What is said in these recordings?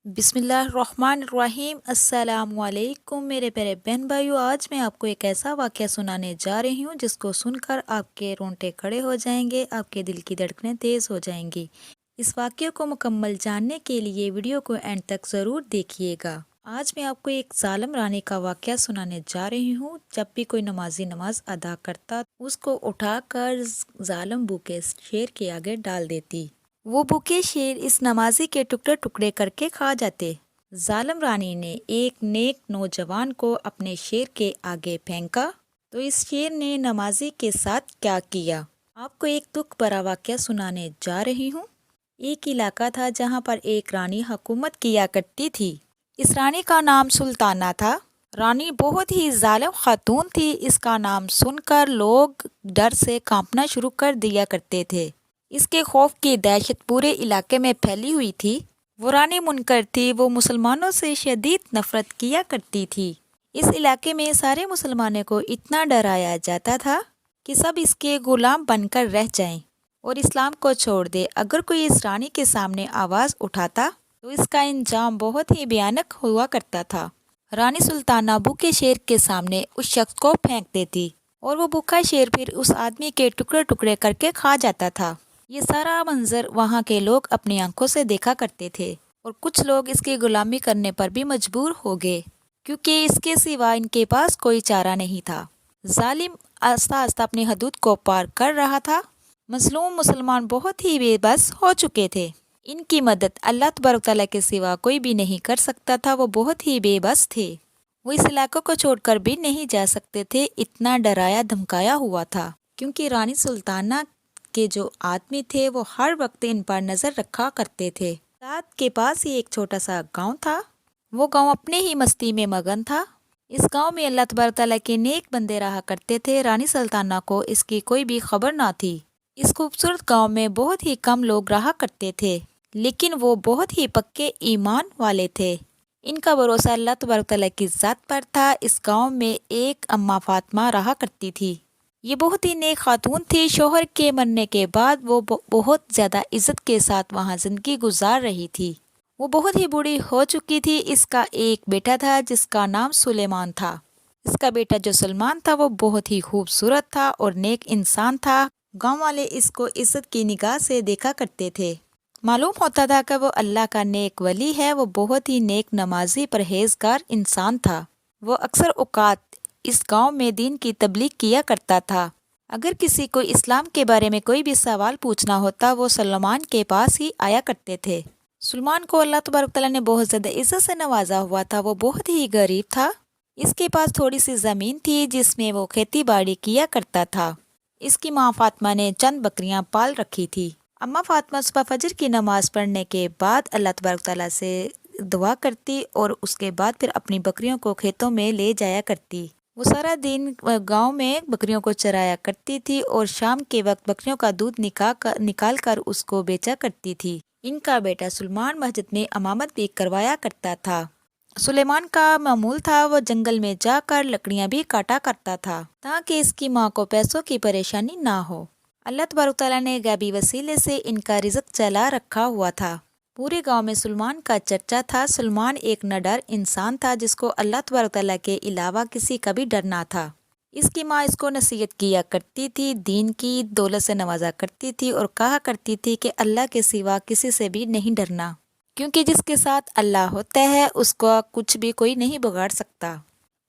بسم اللہ الرحمن الرحیم۔ السلام علیکم میرے پیارے بہن بھائیو، آج میں آپ کو ایک ایسا واقعہ سنانے جا رہی ہوں جس کو سن کر آپ کے رونگٹے کھڑے ہو جائیں گے، آپ کے دل کی دھڑکنیں تیز ہو جائیں گی۔ اس واقعے کو مکمل جاننے کے لیے ویڈیو کو اینڈ تک ضرور دیکھیے گا۔ آج میں آپ کو ایک ظالم رانی کا واقعہ سنانے جا رہی ہوں۔ جب بھی کوئی نمازی نماز ادا کرتا اس کو اٹھا کر ظالم بھوکے شیر کے آگے ڈال دیتی۔ وہ بھوکے شیر اس نمازی کے ٹکڑے ٹکڑے کر کے کھا جاتے۔ ظالم رانی نے ایک نیک نوجوان کو اپنے شیر کے آگے پھینکا تو اس شیر نے نمازی کے ساتھ کیا کیا، آپ کو ایک دکھ بھرا واقعہ سنانے جا رہی ہوں۔ ایک علاقہ تھا جہاں پر ایک رانی حکومت کیا کرتی تھی۔ اس رانی کا نام سلطانہ تھا۔ رانی بہت ہی ظالم خاتون تھی۔ اس کا نام سن کر لوگ ڈر سے کانپنا شروع کر دیا کرتے تھے۔ اس کے خوف کی دہشت پورے علاقے میں پھیلی ہوئی تھی۔ وہ رانی منکر تھی۔ وہ مسلمانوں سے شدید نفرت کیا کرتی تھی۔ اس علاقے میں سارے مسلمانوں کو اتنا ڈرایا جاتا تھا کہ سب اس کے غلام بن کر رہ جائیں اور اسلام کو چھوڑ دے۔ اگر کوئی اس رانی کے سامنے آواز اٹھاتا تو اس کا انجام بہت ہی بھیانک ہوا کرتا تھا۔ رانی سلطانہ بھوکے شیر کے سامنے اس شخص کو پھینک دیتی اور وہ بھوکا شیر پھر اس آدمی کے ٹکڑے ٹکڑے کر کے کھا جاتا تھا۔ یہ سارا منظر وہاں کے لوگ اپنی آنکھوں سے دیکھا کرتے تھے اور کچھ لوگ اس کی غلامی کرنے پر بھی مجبور ہو گئے کیونکہ اس کے سوا ان کے پاس کوئی چارہ نہیں تھا۔ ظالم آہستہ آہستہ اپنی حدود کو پار کر رہا تھا۔ مظلوم مسلمان بہت ہی بے بس ہو چکے تھے۔ ان کی مدد اللہ تبارک تعالیٰ کے سوا کوئی بھی نہیں کر سکتا تھا۔ وہ بہت ہی بے بس تھے۔ وہ اس علاقے کو چھوڑ کر بھی نہیں جا سکتے تھے، اتنا ڈرایا دھمکایا ہوا تھا کیونکہ رانی سلطانہ کے جو آدمی تھے وہ ہر وقت ان پر نظر رکھا کرتے تھے۔ رات کے پاس ہی ایک چھوٹا سا گاؤں تھا۔ وہ گاؤں اپنے ہی مستی میں مگن تھا۔ اس گاؤں میں اللہ تبارک تعالیٰ کے نیک بندے رہا کرتے تھے۔ رانی سلطانہ کو اس کی کوئی بھی خبر نہ تھی۔ اس خوبصورت گاؤں میں بہت ہی کم لوگ رہا کرتے تھے لیکن وہ بہت ہی پکے ایمان والے تھے۔ ان کا بھروسہ اللہ تبارک تعالیٰ کی ذات پر تھا۔ اس گاؤں میں ایک اماں فاطمہ رہا کرتی تھی۔ یہ بہت ہی نیک خاتون تھی۔ شوہر کے مرنے کے بعد وہ بہت زیادہ عزت کے ساتھ وہاں زندگی گزار رہی تھی۔ وہ بہت ہی بوڑھی ہو چکی تھی۔ اس کا ایک بیٹا تھا جس کا نام سلیمان تھا۔ اس کا بیٹا جو سلمان تھا وہ بہت ہی خوبصورت تھا اور نیک انسان تھا۔ گاؤں والے اس کو عزت کی نگاہ سے دیکھا کرتے تھے۔ معلوم ہوتا تھا کہ وہ اللہ کا نیک ولی ہے۔ وہ بہت ہی نیک نمازی پرہیزگار انسان تھا۔ وہ اکثر اوقات اس گاؤں میں دین کی تبلیغ کیا کرتا تھا۔ اگر کسی کو اسلام کے بارے میں کوئی بھی سوال پوچھنا ہوتا وہ سلمان کے پاس ہی آیا کرتے تھے۔ سلمان کو اللہ تبارک تعالیٰ نے بہت زیادہ عزت سے نوازا ہوا تھا۔ وہ بہت ہی غریب تھا۔ اس کے پاس تھوڑی سی زمین تھی جس میں وہ کھیتی باڑی کیا کرتا تھا۔ اس کی ماں فاطمہ نے چند بکریاں پال رکھی تھی۔ اماں فاطمہ صبح فجر کی نماز پڑھنے کے بعد اللہ تبارک تعالیٰ سے دعا کرتی اور اس کے بعد پھر اپنی بکریوں کو کھیتوں میں لے جایا کرتی۔ وہ سارا دن گاؤں میں بکریوں کو چرایا کرتی تھی اور شام کے وقت بکریوں کا دودھ نکال کر اس کو بیچا کرتی تھی۔ ان کا بیٹا سلمان مسجد میں امامت بھی کروایا کرتا تھا۔ سلیمان کا معمول تھا وہ جنگل میں جا کر لکڑیاں بھی کاٹا کرتا تھا تاکہ اس کی ماں کو پیسوں کی پریشانی نہ ہو۔ اللہ تبارک تعالیٰ نے غیبی وسیلے سے ان کا رزق چلا رکھا ہوا تھا۔ پورے گاؤں میں سلمان کا چرچا تھا۔ سلمان ایک نڈر انسان تھا جس کو اللہ تبارک تعالیٰ کے علاوہ کسی کا بھی ڈر نہ تھا۔ اس کی ماں اس کو نصیحت کیا کرتی تھی، دین کی دولت سے نوازا کرتی تھی اور کہا کرتی تھی کہ اللہ کے سوا کسی سے بھی نہیں ڈرنا کیونکہ جس کے ساتھ اللہ ہوتا ہے اس کو کچھ بھی کوئی نہیں بگاڑ سکتا۔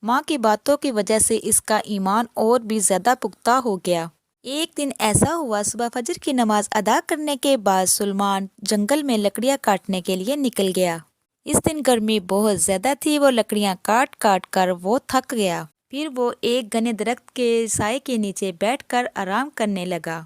ماں کی باتوں کی وجہ سے اس کا ایمان اور بھی زیادہ پختہ ہو گیا۔ ایک دن ایسا ہوا، صبح فجر کی نماز ادا کرنے کے بعد سلمان جنگل میں لکڑیاں کاٹنے کے لیے نکل گیا۔ اس دن گرمی بہت زیادہ تھی۔ وہ لکڑیاں کاٹ کاٹ کر وہ تھک گیا۔ پھر وہ ایک گھنے درخت کے سائے کے نیچے بیٹھ کر آرام کرنے لگا۔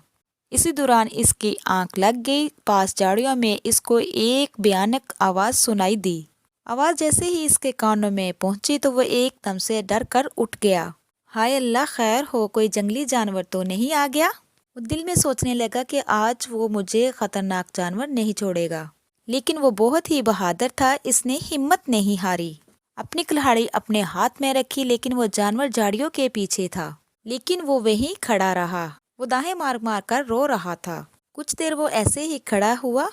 اسی دوران اس کی آنکھ لگ گئی۔ پاس جھاڑیوں میں اس کو ایک بھیانک آواز سنائی دی۔ آواز جیسے ہی اس کے کانوں میں پہنچی تو وہ ایک دم سے ڈر کر اٹھ گیا۔ ہائے اللہ، خیر ہو، کوئی جنگلی جانور تو نہیں آ گیا؟ وہ دل میں سوچنے لگا کہ آج وہ مجھے خطرناک جانور نہیں چھوڑے گا۔ لیکن وہ بہت ہی بہادر تھا۔ اس نے ہمت نہیں ہاری۔ اپنی کلہاڑی اپنے ہاتھ میں رکھی لیکن وہ جانور جھاڑیوں کے پیچھے تھا لیکن وہ وہیں کھڑا رہا۔ وہ دائیں مار مار کر رو رہا تھا۔ کچھ دیر وہ ایسے ہی کھڑا ہوا۔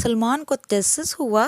سلمان کو تجسس ہوا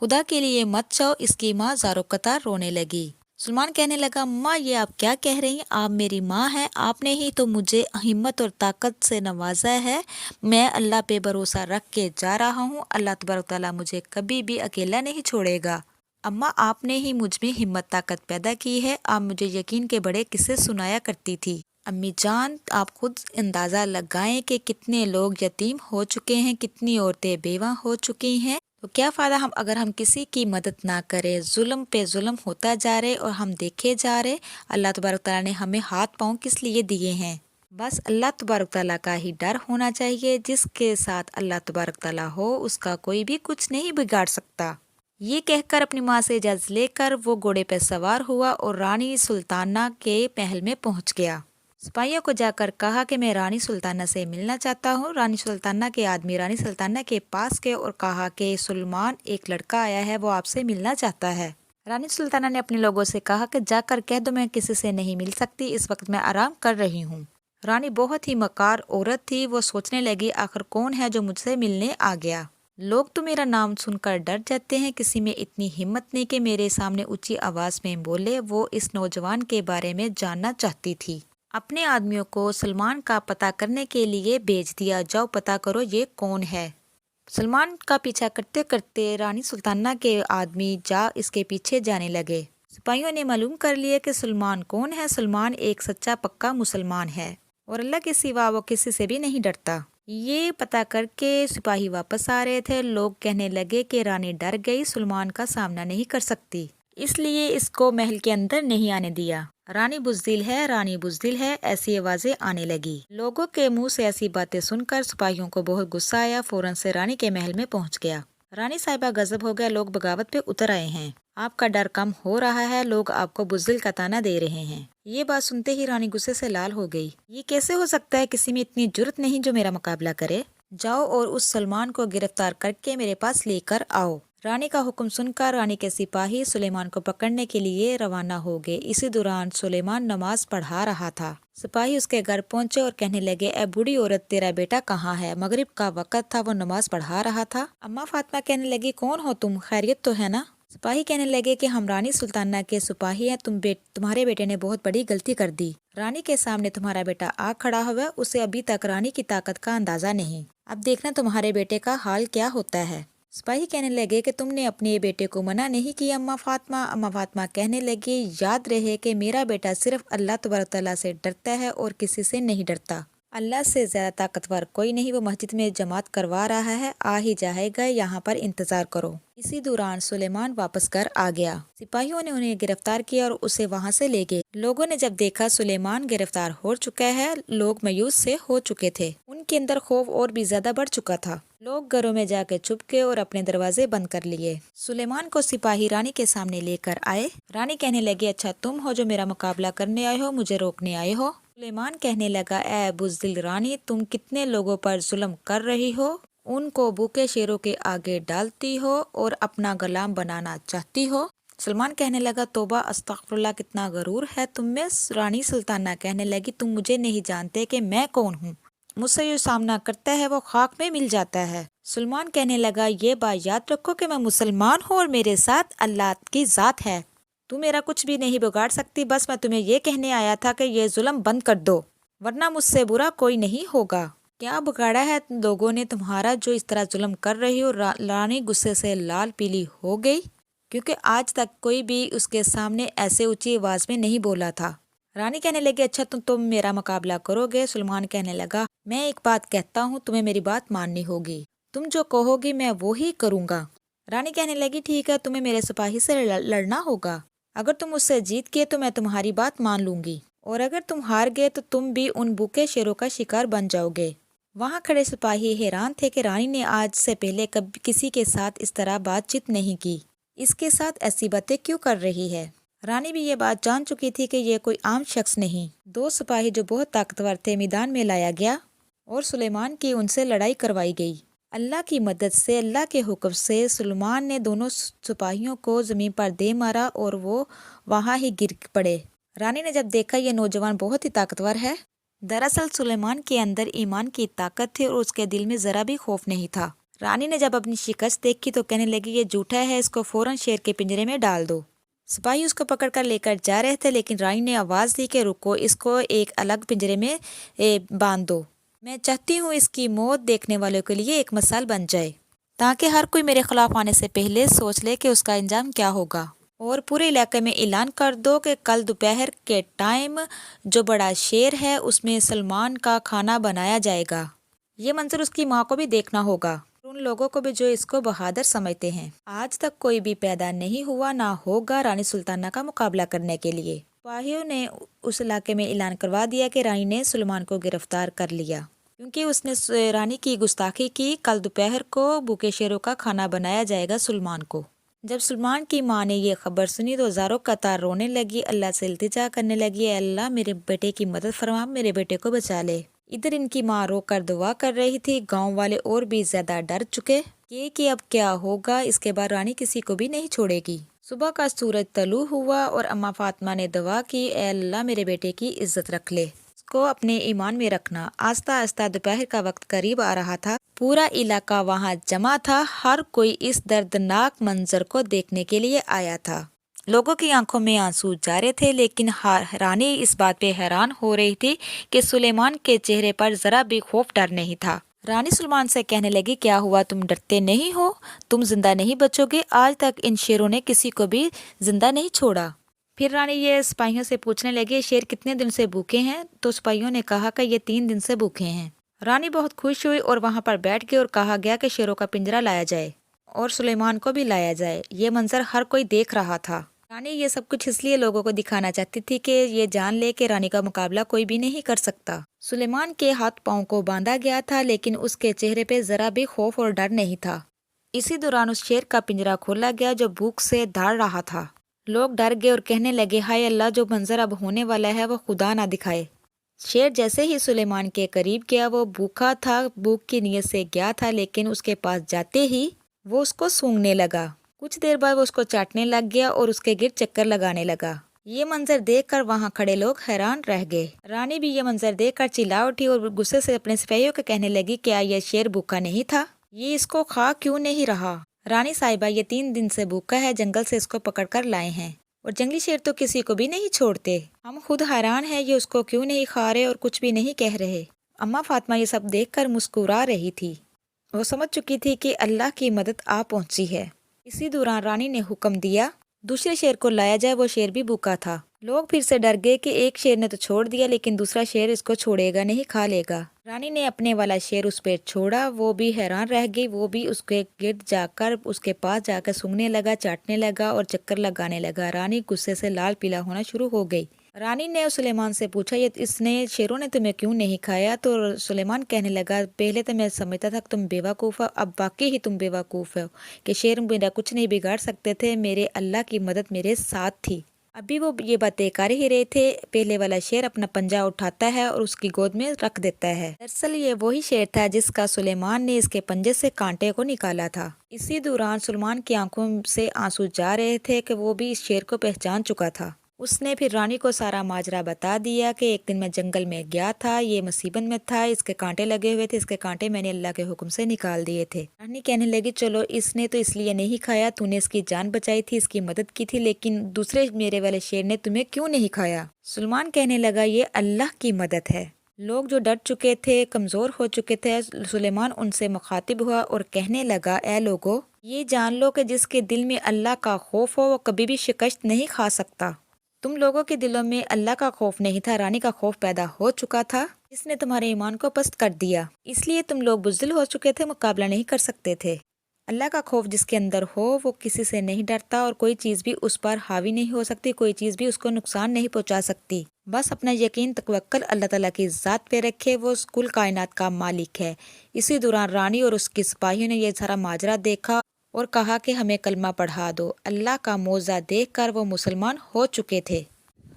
خدا کے لیے مت جاؤ۔ اس کی ماں زارو قطار رونے لگی۔ سلمان کہنے لگا اماں یہ آپ کیا کہہ رہی ہیں؟ آپ میری ماں ہیں، آپ نے ہی تو مجھے ہمت اور طاقت سے نوازا ہے۔ میں اللہ پہ بھروسہ رکھ کے جا رہا ہوں، اللہ تبارک تعالیٰ مجھے کبھی بھی اکیلا نہیں چھوڑے گا۔ اماں آپ نے ہی مجھ میں ہمت طاقت پیدا کی ہے، آپ مجھے یقین کے بڑے قصے سنایا کرتی تھی۔ امی جان آپ خود اندازہ لگائیں کہ کتنے لوگ یتیم ہو چکے ہیں، کتنی عورتیں بیوہ ہو چکی ہیں، تو کیا فائدہ اگر ہم کسی کی مدد نہ کریں، ظلم پہ ظلم ہوتا جا رہے اور ہم دیکھے جا رہے۔ اللہ تبارک تعالیٰ نے ہمیں ہاتھ پاؤں کس لیے دیے ہیں؟ بس اللہ تبارک تعالیٰ کا ہی ڈر ہونا چاہیے۔ جس کے ساتھ اللہ تبارک تعالیٰ ہو اس کا کوئی بھی کچھ نہیں بگاڑ سکتا۔ یہ کہہ کر اپنی ماں سے اجازت لے کر وہ گھوڑے پہ سوار ہوا اور رانی سلطانہ کے محل میں پہنچ گیا۔ سپاہیوں کو جا کر کہا کہ میں رانی سلطانہ سے ملنا چاہتا ہوں۔ رانی سلطانہ کے آدمی رانی سلطانہ کے پاس گئے اور کہا کہ سلیمان ایک لڑکا آیا ہے، وہ آپ سے ملنا چاہتا ہے۔ رانی سلطانہ نے اپنے لوگوں سے کہا کہ جا کر کہہ دو میں کسی سے نہیں مل سکتی، اس وقت میں آرام کر رہی ہوں۔ رانی بہت ہی مکار عورت تھی، وہ سوچنے لگی آخر کون ہے جو مجھ سے ملنے آ گیا؟ لوگ تو میرا نام سن کر ڈر جاتے ہیں، کسی میں اتنی ہمت نہیں کہ میرے سامنے اونچی آواز میں بولے۔ وہ اس نوجوان کے بارے میں جاننا چاہتی تھی۔ اپنے آدمیوں کو سلمان کا پتہ کرنے کے لیے بھیج دیا، جاؤ پتہ کرو یہ کون ہے۔ سلمان کا پیچھا کرتے کرتے رانی سلطانہ کے آدمی اس کے پیچھے جانے لگے۔ سپاہیوں نے معلوم کر لیا کہ سلمان کون ہے۔ سلمان ایک سچا پکا مسلمان ہے اور اللہ کے سوا وہ کسی سے بھی نہیں ڈرتا۔ یہ پتہ کر کے سپاہی واپس آ رہے تھے۔ لوگ کہنے لگے کہ رانی ڈر گئی، سلمان کا سامنا نہیں کر سکتی، اس لیے اس کو محل کے اندر نہیں آنے دیا۔ رانی بزدل ہے، رانی بزدل ہے، ایسی آوازیں آنے لگی۔ لوگوں کے منہ سے ایسی باتیں سن کر سپاہیوں کو بہت غصہ آیا، فوراً سے رانی کے محل میں پہنچ گیا۔ رانی صاحبہ غضب ہو گیا، لوگ بغاوت پہ اتر آئے ہیں، آپ کا ڈر کم ہو رہا ہے، لوگ آپ کو بزدل کا طعنہ دے رہے ہیں۔ یہ بات سنتے ہی رانی غصے سے لال ہو گئی۔ یہ کیسے ہو سکتا ہے؟ کسی میں اتنی جرت نہیں جو میرا مقابلہ کرے۔ جاؤ اور اس سلمان کو گرفتار کر کے میرے پاس لے کر آؤ۔ رانی کا حکم سن کر رانی کے سپاہی سلیمان کو پکڑنے کے لیے روانہ ہو گئے۔ اسی دوران سلیمان نماز پڑھا رہا تھا۔ سپاہی اس کے گھر پہنچے اور کہنے لگے اے بوڑھی عورت تیرا بیٹا کہاں ہے؟ مغرب کا وقت تھا، وہ نماز پڑھا رہا تھا۔ اماں فاطمہ کہنے لگی کون ہو تم؟ خیریت تو ہے نا؟ سپاہی کہنے لگے کہ ہم رانی سلطانہ کے سپاہی ہیں، تمہارے بیٹے نے بہت بڑی غلطی کر دی۔ رانی کے سامنے تمہارا بیٹا آ کھڑا ہوا ہے، اسے ابھی تک رانی کی طاقت کا اندازہ نہیں، اب دیکھنا تمہارے بیٹے کا حال کیا ہوتا ہے۔ سپاہی کہنے لگے کہ تم نے اپنے بیٹے کو منع نہیں کیا اماں فاطمہ۔ اماں فاطمہ کہنے لگی یاد رہے کہ میرا بیٹا صرف اللہ تبارک تعالیٰ سے ڈرتا ہے اور کسی سے نہیں ڈرتا، اللہ سے زیادہ طاقتور کوئی نہیں۔ وہ مسجد میں جماعت کروا رہا ہے، آ ہی جائے گا، یہاں پر انتظار کرو۔ اسی دوران سلیمان واپس گھر آ گیا۔ سپاہیوں نے انہیں گرفتار کیا اور اسے وہاں سے لے گئے۔ لوگوں نے جب دیکھا سلیمان گرفتار ہو چکا ہے، لوگ مایوس سے ہو چکے تھے، ان کے اندر خوف اور بھی زیادہ بڑھ چکا تھا۔ لوگ گھروں میں جا کے چھپ گئے اور اپنے دروازے بند کر لیے۔ سلیمان کو سپاہی رانی کے سامنے لے کر آئے۔ رانی کہنے لگی اچھا تم ہو جو میرا مقابلہ کرنے آئے ہو، مجھے روکنے آئے ہو؟ سلیمان کہنے لگا اے بزدل رانی، تم کتنے لوگوں پر ظلم کر رہی ہو، ان کو بھوکے شیروں کے آگے ڈالتی ہو اور اپنا غلام بنانا چاہتی ہو۔ سلمان کہنے لگا توبہ استغفر اللہ، کتنا غرور ہے تم میں۔ رانی سلطانہ کہنے لگی تم مجھے نہیں جانتے کہ میں کون ہوں، مجھ سے جو سامنا کرتا ہے وہ خاک میں مل جاتا ہے۔ سلمان کہنے لگا یہ بات یاد رکھو کہ میں مسلمان ہوں اور میرے ساتھ اللہ کی ذات ہے، تو میرا کچھ بھی نہیں بگاڑ سکتی، بس میں تمہیں یہ کہنے آیا تھا کہ یہ ظلم بند کر دو ورنہ مجھ سے برا کوئی نہیں ہوگا۔ کیا بگاڑا ہے لوگوں نے تمہارا جو اس طرح ظلم کر رہی ہو؟ رانی غصے سے لال پیلی ہو گئی، کیونکہ آج تک کوئی بھی اس کے سامنے ایسے اونچی آواز میں نہیں بولا تھا۔ رانی کہنے لگی اچھا تم میرا مقابلہ کرو گے؟ سلمان کہنے لگا میں ایک بات کہتا ہوں، تمہیں میری بات ماننی ہوگی، تم جو کہو گی میں وہی کروں گا۔ رانی کہنے لگی ٹھیک ہے، تمہیں میرے سپاہی سے لڑنا ہوگا، اگر تم اس سے جیت گئے تو میں تمہاری بات مان لوں گی، اور اگر تم ہار گئے تو تم بھی ان بھوکے شیروں کا شکار بن جاؤ گے۔ وہاں کھڑے سپاہی حیران تھے کہ رانی نے آج سے پہلے کبھی کسی کے ساتھ اس طرح بات چیت نہیں کی، اس کے ساتھ ایسی باتیں کیوں کر رہی ہے؟ رانی بھی یہ بات جان چکی تھی کہ یہ کوئی عام شخص نہیں۔ دو سپاہی جو بہت طاقتور تھے میدان میں لایا گیا اور سلیمان کی ان سے لڑائی کروائی گئی۔ اللہ کی مدد سے، اللہ کے حکم سے سلیمان نے دونوں سپاہیوں کو زمین پر دے مارا اور وہ وہاں ہی گر پڑے۔ رانی نے جب دیکھا یہ نوجوان بہت ہی طاقتور ہے، دراصل سلیمان کے اندر ایمان کی طاقت تھی اور اس کے دل میں ذرا بھی خوف نہیں تھا۔ رانی نے جب اپنی شکست دیکھی تو کہنے لگی یہ جھوٹا ہے، اس کو فوراً شیر کے پنجرے میں ڈال دو۔ سپاہی اس کو پکڑ کر لے کر جا رہے تھے، لیکن رانی نے آواز دی کہ رکو، اس کو ایک الگ پنجرے میں باندھ دو۔ میں چاہتی ہوں اس کی موت دیکھنے والوں کے لیے ایک مثال بن جائے، تاکہ ہر کوئی میرے خلاف آنے سے پہلے سوچ لے کہ اس کا انجام کیا ہوگا، اور پورے علاقے میں اعلان کر دو کہ کل دوپہر کے ٹائم جو بڑا شیر ہے اس میں سلمان کا کھانا بنایا جائے گا۔ یہ منظر اس کی ماں کو بھی دیکھنا ہوگا، ان لوگوں کو بھی جو اس کو بہادر سمجھتے ہیں۔ آج تک کوئی بھی پیدا نہیں ہوا نہ ہوگا رانی سلطانہ کا مقابلہ کرنے کے لیے۔ سپاہیوں نے اس علاقے میں اعلان کروا دیا کہ رانی نے سلمان کو گرفتار کر لیا، کیونکہ اس نے رانی کی گستاخی کی۔ کل دوپہر کو بھوکے شیروں کا کھانا بنایا جائے گا سلمان کو۔ جب سلمان کی ماں نے یہ خبر سنی تو زاروں قطار رونے لگی، اللہ سے التجا کرنے لگی، اے اللہ میرے بیٹے کی مدد فرما، میرے بیٹے کو بچا لے۔ ادھر ان کی ماں رو کر دعا کر رہی تھی۔ گاؤں والے اور بھی زیادہ ڈر چکے کہ اب کیا ہوگا، اس کے بعد رانی کسی کو بھی نہیں چھوڑے گی۔ صبح کا سورج طلوع ہوا اور اماں فاطمہ نے دعا کی، اے اللہ میرے بیٹے کی عزت رکھ لے، اس کو اپنے ایمان میں رکھنا۔ آہستہ آہستہ دوپہر کا وقت قریب آ رہا تھا، پورا علاقہ وہاں جمع تھا، ہر کوئی اس دردناک منظر کو دیکھنے کے لیے آیا تھا۔ لوگوں کی آنکھوں میں آنسو جارے تھے، لیکن رانی اس بات پہ حیران ہو رہی تھی کہ سلیمان کے چہرے پر ذرا بھی خوف ڈر نہیں تھا۔ رانی سلمان سے کہنے لگی، کیا ہوا، تم ڈرتے نہیں ہو؟ تم زندہ نہیں بچو گے، آج تک ان شیروں نے کسی کو بھی زندہ نہیں چھوڑا۔ پھر رانی یہ سپاہیوں سے پوچھنے لگی، شیر کتنے دن سے بھوکے ہیں؟ تو سپاہیوں نے کہا کہ یہ 3 دن سے بھوکے ہیں۔ رانی بہت خوش ہوئی اور وہاں پر بیٹھ گئی اور کہا گیا کہ شیروں کا پنجرا لایا جائے اور سلیمان کو بھی لایا جائے۔ یہ منظر ہر کوئی دیکھ رہا تھا۔ رانی یہ سب کچھ اس لیے لوگوں کو دکھانا چاہتی تھی کہ یہ جان لے کہ رانی کا مقابلہ کوئی بھی نہیں کر سکتا۔ سلیمان کے ہاتھ پاؤں کو باندھا گیا تھا، لیکن اس کے چہرے پہ ذرا بھی خوف اور ڈر نہیں تھا۔ اسی دوران اس شیر کا پنجرا کھولا گیا جو بھوک سے دھاڑ رہا تھا۔ لوگ ڈر گئے اور کہنے لگے، ہائے اللہ، جو منظر اب ہونے والا ہے وہ خدا نہ دکھائے۔ شیر جیسے ہی سلیمان کے قریب گیا، وہ بھوکا تھا، بھوک کی نیت سے گیا تھا، لیکن اس کے پاس جاتے ہی وہ اس کو سونگھنے لگا۔ کچھ دیر بعد وہ اس کو چاٹنے لگ گیا اور اس کے گرد چکر لگانے لگا۔ یہ منظر دیکھ کر وہاں کھڑے لوگ حیران رہ گئے۔ رانی بھی یہ منظر دیکھ کر چلا اٹھی اور غصے سے اپنے سپاہیوں کو کہنے لگی، کیا یہ شیر بھوکا نہیں تھا؟ یہ اس کو کھا کیوں نہیں رہا؟ رانی صاحبہ، یہ 3 دن سے بھوکا ہے، جنگل سے اس کو پکڑ کر لائے ہیں، اور جنگلی شیر تو کسی کو بھی نہیں چھوڑتے۔ ہم خود حیران ہیں یہ اس کو کیوں نہیں کھا رہے اور کچھ بھی نہیں کہہ رہے۔ اماں فاطمہ یہ سب دیکھ کر مسکرا رہی تھی، وہ سمجھ چکی تھی کہ اللہ کی مدد آ پہنچی ہے۔ اسی دوران رانی نے حکم دیا دوسرے شیر کو لایا جائے، وہ شیر بھی بھوکا تھا۔ لوگ پھر سے ڈر گئے کہ ایک شیر نے تو چھوڑ دیا، لیکن دوسرا شیر اس کو چھوڑے گا نہیں، کھا لے گا۔ رانی نے اپنے والا شیر اس پہ چھوڑا، وہ بھی حیران رہ گئی، وہ بھی اس کے گرد جا کر اس کے پاس جا کر سونگھنے لگا، چاٹنے لگا اور چکر لگانے لگا۔ رانی غصے سے لال پیلا ہونا شروع ہو گئی۔ رانی نے سلیمان سے پوچھا، یہ شیروں نے تمہیں کیوں نہیں کھایا؟ تو سلیمان کہنے لگا، پہلے تو میں سمجھتا تھا کہ تم بیوقوف ہو، اب واقعی ہی تم بیوقوف ہو کہ شیر میرا کچھ نہیں بگاڑ سکتے تھے، میرے اللہ کی مدد میرے ساتھ تھی۔ ابھی وہ یہ باتیں کر ہی رہے تھے، پہلے والا شیر اپنا پنجہ اٹھاتا ہے اور اس کی گود میں رکھ دیتا ہے۔ دراصل یہ وہی شیر تھا جس کا سلیمان نے اس کے پنجے سے کانٹے کو نکالا تھا۔ اسی دوران سلمان کی آنکھوں سے آنسو جا رہے تھے کہ وہ بھی اس شیر کو پہچان چکا تھا۔ اس نے پھر رانی کو سارا ماجرا بتا دیا کہ ایک دن میں جنگل میں گیا تھا، یہ مصیبت میں تھا، اس کے کانٹے لگے ہوئے تھے، اس کے کانٹے میں نے اللہ کے حکم سے نکال دیے تھے۔ رانی کہنے لگی، چلو اس نے تو اس لیے نہیں کھایا، تو نے اس کی جان بچائی تھی، اس کی مدد کی تھی، لیکن دوسرے میرے والے شیر نے تمہیں کیوں نہیں کھایا؟ سلمان کہنے لگا، یہ اللہ کی مدد ہے۔ لوگ جو ڈر چکے تھے، کمزور ہو چکے تھے، سلیمان ان سے مخاطب ہوا اور کہنے لگا، اے لوگو، یہ جان لو کہ جس کے دل میں اللہ کا خوف ہو وہ کبھی بھی شکست نہیں کھا سکتا۔ تم لوگوں کے دلوں میں اللہ کا خوف نہیں تھا، رانی کا خوف پیدا ہو چکا تھا، اس نے تمہارے ایمان کو پست کر دیا، اس لیے تم لوگ بزدل ہو چکے تھے، مقابلہ نہیں کر سکتے تھے۔ اللہ کا خوف جس کے اندر ہو وہ کسی سے نہیں ڈرتا، اور کوئی چیز بھی اس پر حاوی نہیں ہو سکتی، کوئی چیز بھی اس کو نقصان نہیں پہنچا سکتی۔ بس اپنا یقین توکل اللہ تعالیٰ کی ذات پہ رکھے، وہ کل کائنات کا مالک ہے۔ اسی دوران رانی اور اس کی سپاہیوں نے یہ سارا ماجرا دیکھا اور کہا کہ ہمیں کلمہ پڑھا دو۔ اللہ کا معجزہ دیکھ کر وہ مسلمان ہو چکے تھے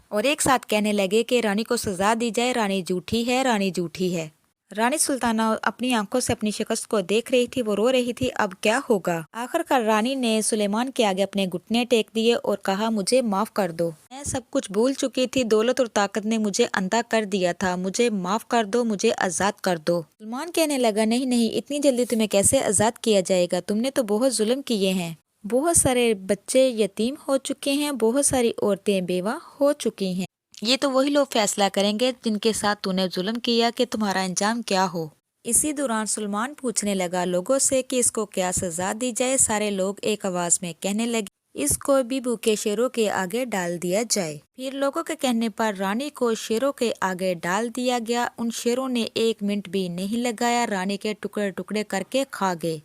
اور ایک ساتھ کہنے لگے کہ رانی کو سزا دی جائے، رانی جھوٹی ہے، رانی جھوٹی ہے۔ رانی سلطانہ اپنی آنکھوں سے اپنی شکست کو دیکھ رہی تھی، وہ رو رہی تھی، اب کیا ہوگا؟ آخر کار رانی نے سلیمان کے آگے اپنے گھٹنے ٹیک دیے اور کہا، مجھے معاف کر دو، میں میں سب کچھ بھول چکی تھی، دولت اور طاقت نے مجھے اندھا کر دیا تھا، مجھے معاف کر دو، مجھے آزاد کر دو۔ سلمان کہنے لگا نہیں نہیں، اتنی جلدی تمہیں کیسے آزاد کیا جائے گا، تم نے تو بہت ظلم کیے ہیں، بہت سارے بچے یتیم ہو چکے ہیں، بہت ساری عورتیں بیوہ ہو چکی ہیں، یہ تو وہی لوگ فیصلہ کریں گے جن کے ساتھ تو نے ظلم کیا کہ تمہارا انجام کیا ہو۔ اسی دوران سلمان پوچھنے لگا لوگوں سے کہ اس کو کیا سزا دی جائے۔ سارے لوگ ایک آواز میں کہنے لگے اس کو بھی بھوکے شیروں کے آگے ڈال دیا جائے۔ پھر لوگوں کے کہنے پر رانی کو شیروں کے آگے ڈال دیا گیا۔ ان شیروں نے 1 منٹ بھی نہیں لگایا، رانی کے ٹکڑے ٹکڑے کر کے کھا گئے۔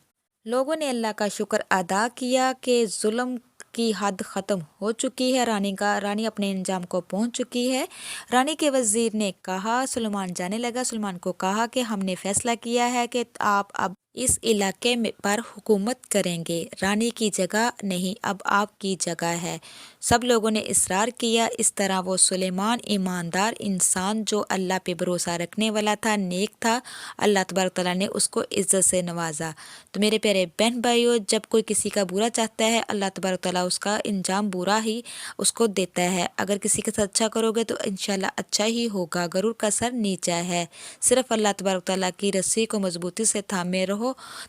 لوگوں نے اللہ کا شکر ادا کیا کہ ظلم کی حد ختم ہو چکی ہے، رانی اپنے انجام کو پہنچ چکی ہے۔ رانی کے وزیر نے کہا، سلمان جانے لگا، سلمان کو کہا کہ ہم نے فیصلہ کیا ہے کہ آپ اب اس علاقے پر حکومت کریں گے، رانی کی جگہ نہیں، اب آپ کی جگہ ہے۔ سب لوگوں نے اصرار کیا۔ اس طرح وہ سلیمان ایماندار انسان جو اللہ پہ بھروسہ رکھنے والا تھا، نیک تھا، اللہ تبارک تعالیٰ نے اس کو عزت سے نوازا۔ تو میرے پیارے بہن بھائیوں، جب کوئی کسی کا برا چاہتا ہے، اللہ تبارک تعالیٰ اس کا انجام برا ہی اس کو دیتا ہے۔ اگر کسی کے ساتھ اچھا کرو گے تو انشاءاللہ اچھا ہی ہوگا۔ غرور کا سر نیچا ہے، صرف اللہ تبارک تعالیٰ کی رسی کو مضبوطی سے تھامے رہو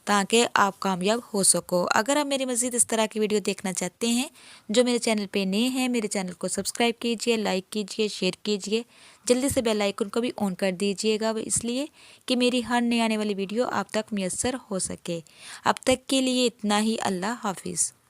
تاکہ آپ کامیاب ہو سکو۔ اگر آپ میری مزید اس طرح کی ویڈیو دیکھنا چاہتے ہیں، جو میرے چینل پہ نئے ہیں، میرے چینل کو سبسکرائب کیجئے، لائک کیجئے، شیئر کیجئے، جلدی سے بیل آئیکن کو بھی آن کر دیجئے گا، اس لیے کہ میری ہر نئی آنے والی ویڈیو آپ تک میسر ہو سکے۔ اب تک کے لیے اتنا ہی، اللہ حافظ۔